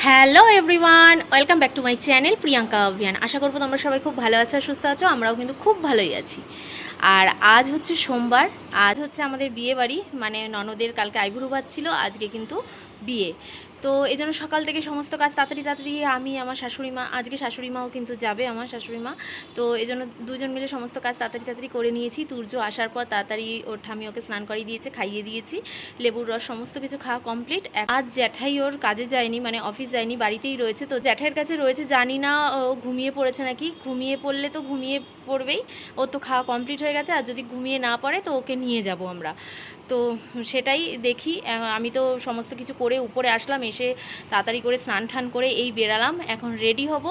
Hello everyone, welcome back to my channel Priyanka অভিয়ান। আশা করবো তোমরা সবাই খুব ভালো আছো, সুস্থ আছো। আমরাও কিন্তু খুব ভালোই আছি। আর আজ হচ্ছে সোমবার, আজ হচ্ছে আমাদের বিয়ে বাড়ি, মানে ননদের কালকে আইবুড়ো ভাত ছিল, আজকে কিন্তু বিয়ে। তো এই জন্য সকাল থেকে সমস্ত কাজ তাড়াতাড়ি তাড়াতাড়ি আমি, আমার শাশুড়ি মা, আজকে শাশুড়ি মাও কিন্তু যাবে, আমার শাশুড়ি মা। তো এই জন্য দুজন মিলে সমস্ত কাজ তাড়াতাড়ি তাড়াতাড়ি করে নিয়েছি। তুর্য আসার পর তাড়াতাড়ি ওর ঠামি ওকে স্নান করিয়ে দিয়েছে, খাইয়ে দিয়েছি, লেবুর রস সমস্ত কিছু খাওয়া কমপ্লিট। আজ জ্যাঠাই ওর কাজে যায়নি, মানে অফিস যায়নি, বাড়িতেই রয়েছে। তো জ্যাঠাইয়ের কাছে রয়েছে, জানি না ও ঘুমিয়ে পড়েছে নাকি। ঘুমিয়ে পড়লে তো ঘুমিয়ে পড়বেই, ও তো খাওয়া কমপ্লিট হয়ে গেছে। আর যদি ঘুমিয়ে না পড়ে তো ওকে নিয়ে যাব আমরা। তো সেটাই দেখি। আমি তো সমস্ত কিছু করে উপরে আসলাম, এসে তাড়াতাড়ি করে স্নান টান করে এই বেরালাম। এখন রেডি হব।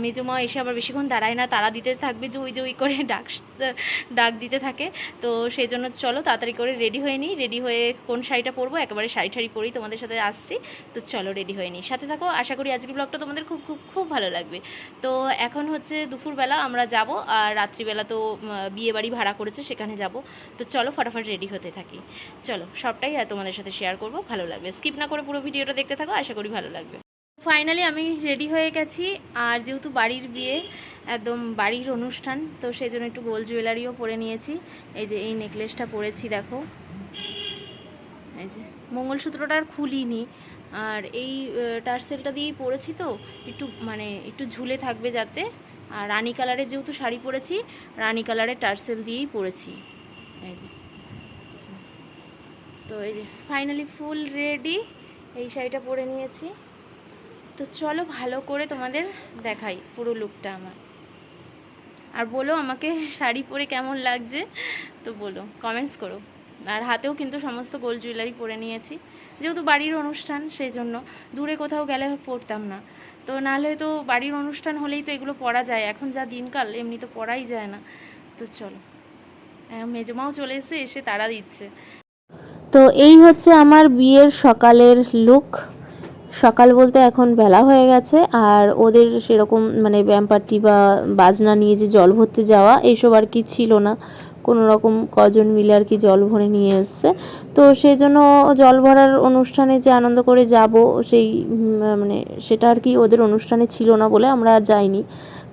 মেজমা এসে আবার বেশিক্ষণ দাঁড়ায় না, তারা দিতে থাকবে, জুই জুই করে ডাক দিতে থাকে। তো সেই জন্য চলো তাড়াতাড়ি করে রেডি হয়ে নিই। রেডি হয়ে কোন শাড়িটা পরবো, একেবারে শাড়ি ঠাড়ি পরেই তোমাদের সাথে আসছি। তো চলো রেডি হয়ে নিই, সাথে থাকো। আশা করি আজকের ব্লগটা তোমাদের খুব খুব খুব ভালো লাগবে। তো এখন হচ্ছে দুপুরবেলা আমরা যাব, আর রাত্রিবেলা তো বিয়ে বাড়ি ভাড়া করেছে, সেখানে যাব। তো চলো ফটাফট রেডি হতে থাকি। চলো সবটাই তোমাদের সাথে শেয়ার করব, ভালো লাগবে। স্কিপ না করে পুরো ভিডিওটা দেখতে থাকো, আশা করি ভালো লাগবে। ফাইনালি আমি রেডি হয়ে গেছি। আর যেহেতু বাড়ির বিয়ে, একদম বাড়ির অনুষ্ঠান, তো সেই জন্য একটু গোল্ড জুয়েলারিও পরে নিয়েছি। এই যে এই নেকলেসটা পরেছি, দেখো। এই যে মঙ্গলসূত্রটা আর খুলিনি, আর এই টার্সেলটা দিয়েই পরেছি। তো একটু মানে একটু ঝুলে থাকবে যাতে। আর রানী কালারের যেহেতু শাড়ি পরেছি, রানী কালারের টার্সেল দিয়েই পরেছি। এই যে, তো এই যে ফাইনালি ফুল রেডি, এই শাড়িটা পরে নিয়েছি। তো চলো ভালো করে তোমাদের দেখাই পুরো লুকটা আমার। আর বলো আমাকে শাড়ি পরে কেমন লাগছে, তো বলো, কমেন্টস করো। আর হাতেও কিন্তু সমস্ত গোল্ড জুয়েলারি পরে নিয়েছি, যেহেতু বাড়ির অনুষ্ঠান, সেই জন্য। দূরে কোথাও গেলে পরতাম না, তো নাহলে তো বাড়ির অনুষ্ঠান হলেই তো এগুলো পরা যায়। এখন যা দিনকাল, এমনি তো পরাই যায় না। তো চলো, মেজমাও চলে এসে তাড়া দিচ্ছে। তো এই হচ্ছে আমার বিয়ের সকালের লুক। সকাল বলতে এখন বেলা হয়ে গেছে। আর ওদের সেরকম মানে ব্যাম পার্টি বা বাজনা নিয়ে যে জল ভরতে যাওয়া, এইসব আর কি ছিল না। কোনো রকম কজন মিলে আর কি জল ভরে নিয়ে এসছে। তো সেই জন্য জল ভরার অনুষ্ঠানে যে আনন্দ করে যাব, সেই মানে সেটা আর কি ওদের অনুষ্ঠানে ছিল না বলে আমরা আর যাইনি।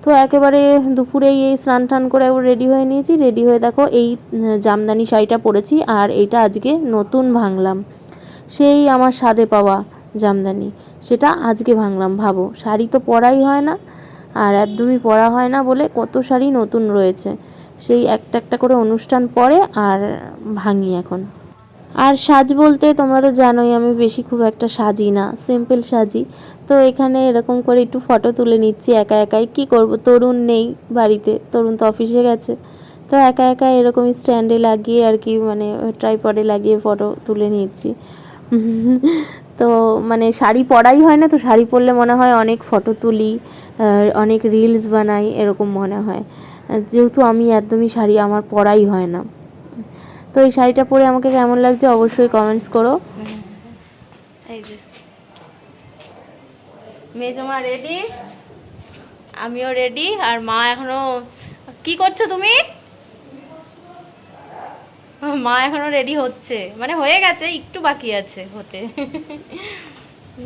তো একেবারে দুপুরেই এই স্নান টান করে রেডি হয়ে নিয়েছি। রেডি হয়ে দেখো এই জামদানি শাড়িটা পরেছি, আর এইটা আজকে নতুন ভাঙলাম। সেই আমার স্বাদে পাওয়া জামদানি, সেটা আজকে ভাঙলাম। ভাবো, শাড়ি তো পরাই হয় না, আর একদমই পরা হয় না বলে কত শাড়ি নতুন রয়েছে। সেই একটা একটা করে অনুষ্ঠান পরে আর ভাঙি এখন। আর সাজ বলতে তোমরা তো জানোই আমি বেশি খুব একটা সাজি না, সিম্পল সাজি। তো এখানে এরকম করে একটু ফটো তুলে নিচ্ছি একা একাই। কি করব, তরুণ নেই বাড়িতে, তরুণ তো অফিসে গেছে। তো একা একা এরকম স্ট্যান্ডে লাগিয়ে আর কি, মানে ট্রাইপডে লাগিয়ে ফটো তুলে নিচ্ছি। তো মানে শাড়ি পরাই হয় না, তো শাড়ি পরলে মনে হয় অনেক ফটো তুলি, অনেক রিলস বানাই, এরকম মনে হয়। যেহেতু আমি একদমই শাড়ি আমার পরাই হয় না। তো এই শাড়িটা পরে আমাকে কেমন লাগছে অবশ্যই কমেন্টস করো। এই যে মেজমা রেডি, আমিও রেডি, আর মা এখনো। কি করছো তুমি? মা এখনো রেডি হচ্ছে, মানে হয়ে গেছে, একটু বাকি আছে হতে।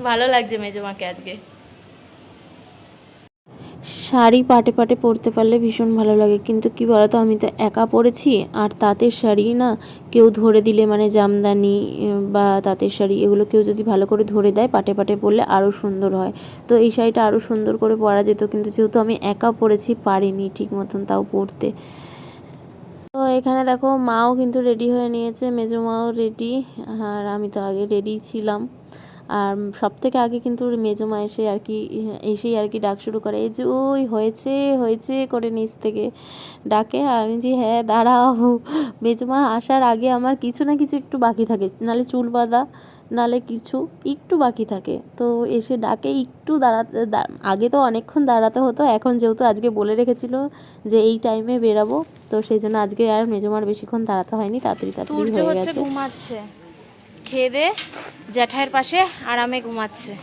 ভালো লাগছে মেজমাকে আজকে। শাড়ি পাটে পাটে পরতে পারলে ভীষণ ভালো লাগে, কিন্তু কি বলতো, আমি তো একা পরেছি। আর তাঁতের শাড়ি না কেউ ধরে দিলে, মানে জামদানি বা তাঁতের শাড়ি, এগুলো কেউ যদি ভালো করে ধরে দেয়, পাটে পাটে পরলে আরও সুন্দর হয়। তো এই শাড়িটা আরও সুন্দর করে পরা যেত, কিন্তু যেহেতু আমি একা পরেছি, পারিনি ঠিক মতন তাও পরতে। তো এখানে দেখো মাও কিন্তু রেডি হয়ে নিয়েছে, মেজো মাও রেডি। আর আমি তো আগে রেডি ছিলাম। আর সব থেকে আগে কিন্তু মেজো মা এসে আর কি, এসেই আর কি ডাক শুরু করে, এই যে ওই হয়েছে হয়েছে করে নিচ থেকে ডাকে। আমি যে হ্যাঁ দাঁড়াও। মেজো মা আসার আগে আমার কিছু না কিছু একটু বাকি থাকে, নালে চুল বাঁধা, নালে কিছু একটু বাকি থাকে। তো এসে ডাকে, একটু দাঁড়াতে, আগে তো অনেকক্ষণ দাঁড়াতে হতো, এখন যেহেতু আজকে বলে রেখেছিল যে এই টাইমে বেরাবো, তো সেই জন্য আজকে আর মেজমার বেশিক্ষণ দাঁড়াতে হয়নি, তাড়াতাড়ি তাড়াতাড়ি হয়ে গেছে। ঘুমাচ্ছে, খেয়ে দে জ্যাঠাইয়ের পাশে আরামে ঘুমাচ্ছে।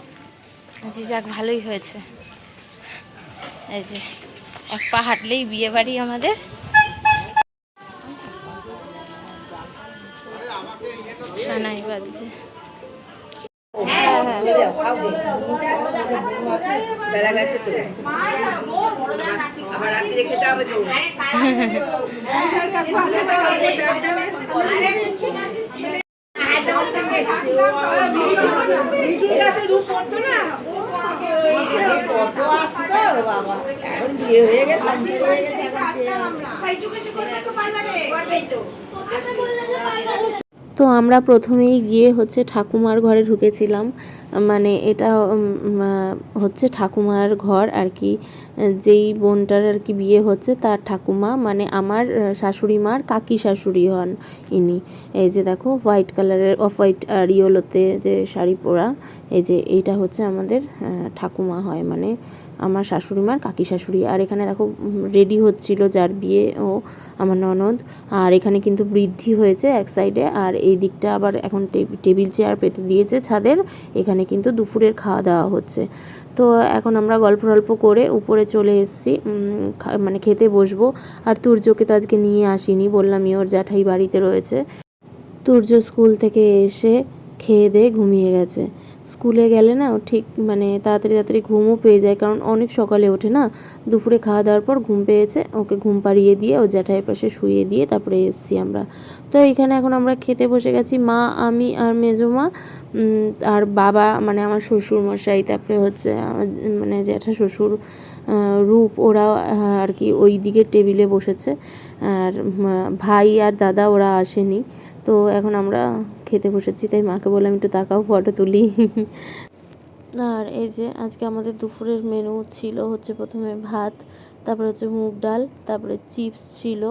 জি যাক, ভালোই হয়েছে। এই যে এক পা হাঁটলেই বিয়ে বাড়ি আমাদের। নাই বাজছে। হ্যাঁ হ্যাঁ, বেলা গেছে তো আবার রাত্রে খেতে হবে তো। তো আমরা প্রথমেই গিয়ে হচ্ছে ঠাকুমার ঘরে ঢুকেছিলাম, মানে এটা হচ্ছে ঠাকুমার ঘর আর কি, যেই বোনটার আর কি বিয়ে হচ্ছে তার ঠাকুমা, মানে আমার শাশুড়ি মার কাকি শাশুড়ি হন ইনি। এই যে দেখো হোয়াইট কালারের অফ হোয়াইট আর ইয়েলোতে যে শাড়ি পরা, এই যে এইটা হচ্ছে আমাদের ঠাকুমা হয়, মানে আমার শাশুড়ি মার কাকি শাশুড়ি। আর এখানে দেখো রেডি হচ্ছিল যার বিয়ে, ও আমার ননদ। আর এখানে কিন্তু বৃদ্ধি হয়েছে এক সাইডে, আর এই দিকটা আবার এখন টেবিল চেয়ার পেতে দিয়েছে ছাদের, এখানে কিন্তু দুপুরের খাওয়া দাওয়া হচ্ছে। তো এখন আমরা গল্প টল্প করে উপরে চলে এসেছি, মানে খেতে বসবো। আর তুর্যকে তো আজকে নিয়ে আসিনি, বললামই ওর জ্যাঠাই বাড়িতে রয়েছে। তুর্য স্কুল থেকে এসে খেয়ে দিয়ে ঘুমিয়ে গেছে। স্কুলে গেলে না ও ঠিক মানে তাড়াতাড়ি ঘুমও পেয়ে যায়, কারণ অনেক সকালে ওঠে না। দুপুরে খাওয়া দাওয়ার পর ঘুম পেয়েছে, ওকে ঘুম পাড়িয়ে দিয়ে ও জ্যাঠাইয়ের পাশে শুইয়ে দিয়ে তারপরে এসেছি আমরা। তো এইখানে এখন আমরা খেতে বসে গেছি, মা, আমি আর মেজো মা, আর বাবা মানে আমার শ্বশুর মশাই, তারপরে হচ্ছে আমার মানে জ্যাঠা শ্বশুর রূপ, ওরা আর কি ওই দিকের টেবিলে বসেছে। আর ভাই আর দাদা ওরা আসেনি। তো এখন আমরা খেতে বসেছি, তাই মাকে বললাম একটু তাকাও, ফটো তুলি। আর এই যে আজকে আমাদের দুপুরের মেনু ছিল হচ্ছে প্রথমে ভাত, তারপরে হচ্ছে মুগ ডাল, তারপরে চিপস ছিল,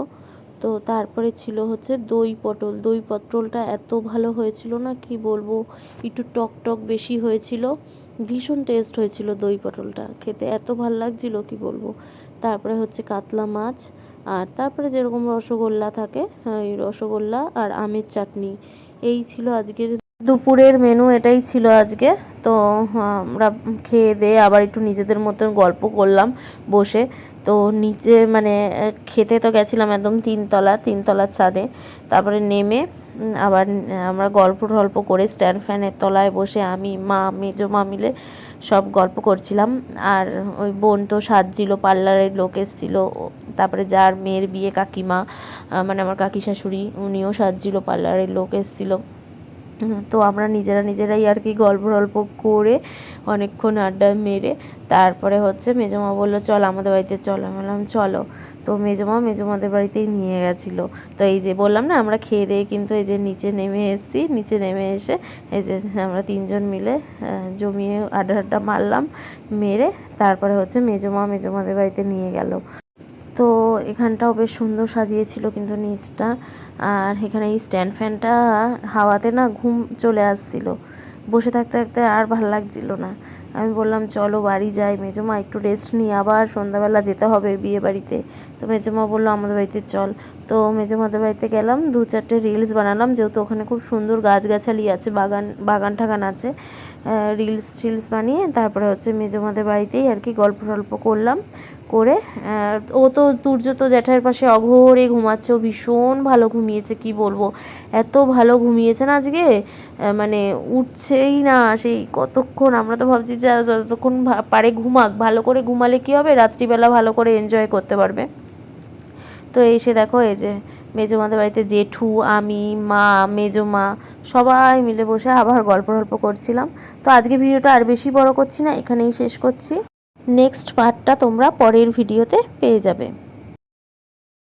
তো তারপরে ছিল হচ্ছে দই পটল। দই পটলটা এত ভালো হয়েছিল না কি বলবো, একটু টক টক বেশি হয়েছিল, ভীষণ টেস্ট হয়েছিল দই পটলটা, খেতে এত ভালো লাগছিল কি বলবো। তারপরে হচ্ছে কাতলা মাছ, আর তারপরে যেরকম রসগোল্লা থাকে, এই রসগোল্লা আর আমের চাটনি, এই ছিল আজকের দুপুরের মেনু, এটাই ছিল আজকে। তো আমরা খেয়ে দিয়ে আবার একটু নিজেদের মতন গল্প করলাম বসে। তো নিচে মানে খেতে তো গেছিলাম একদম তিনতলার ছাদে, তারপরে নেমে আবার আমরা গল্প টল্প করে স্ট্যান্ড ফ্যানের তলায় বসে আমি, মা, মেজো মা মিলে সব গল্প করছিলাম। আর ওই বোন তো সাজছিল, পার্লারের লোক এসেছিলো, তারপরে যার মেয়ের বিয়ে কাকিমা, মানে আমার কাকি শাশুড়ি, উনিও সাজছিল, পার্লারের লোক এসেছিলো। তো আমরা নিজেরাই আর কি গল্প টল্প করে অনেকক্ষণ আড্ডা মেরে তারপরে হচ্ছে মেজমা বললো চল আমাদের বাড়িতে চলো, আমি বললাম চলো। তো মেজমাদের বাড়িতেই নিয়ে গেছিলো। তো এই যে বললাম না আমরা খেয়ে দিয়ে কিন্তু এই যে নিচে নেমে এসেছি, নিচে নেমে এসে এই যে আমরা তিনজন মিলে জমিয়ে আড্ডা মারলাম, মেরে তারপরে হচ্ছে মেজমাদের বাড়িতে নিয়ে গেল। তো এখানটাও বেশ সুন্দর সাজিয়েছিল কিন্তু নিচটা। আর এখানে এই স্ট্যান্ড ফ্যানটা হাওয়াতে না ঘুম চলে আসছিল, বসে থাকতে থাকতে আর ভালো লাগছিল না। আমি বললাম চলো বাড়ি যাই, মেজমা একটু রেস্ট নিই, আবার সন্ধ্যাবেলা যেতে হবে বিয়ে বাড়িতে। তো মেজমা বললো আমাদের বাড়িতে চল। তো মেজমাদের বাড়িতে গেলাম, 2-4টে রিলস বানালাম, যেহেতু ওখানে খুব সুন্দর গাছগাছালি আছে, বাগান ঠাগান আছে। রিলস বানিয়ে তারপরে হচ্ছে মেজমাদের বাড়িতেই আর কি গল্প টল্প করলাম করে। ও তো তুর্য তো জ্যাঠাইয়ের পাশে অঘোরে ঘুমাচ্ছে, ও ভীষণ ভালো ঘুমিয়েছে কি বলবো, এত ভালো ঘুমিয়েছে না আজকে, মানে উঠছেই না সেই কতক্ষণ। আমরা তো ভাবছি যে যতক্ষণ পারে ঘুমাক, ভালো করে ঘুমালে কী হবে, রাত্রিবেলা ভালো করে এনজয় করতে পারবে। তো এসে দেখো এই যে মেজমাদের বাড়িতে জেঠু, আমি, মা, মেজমা সবাই মিলে বসে আবার গল্প করছিলাম। তো আজকে ভিডিওটা আর বেশি বড় করছি না, এখানেই শেষ করছি। নেক্সট পার্টটা তোমরা পরের ভিডিওতে পেয়ে যাবে।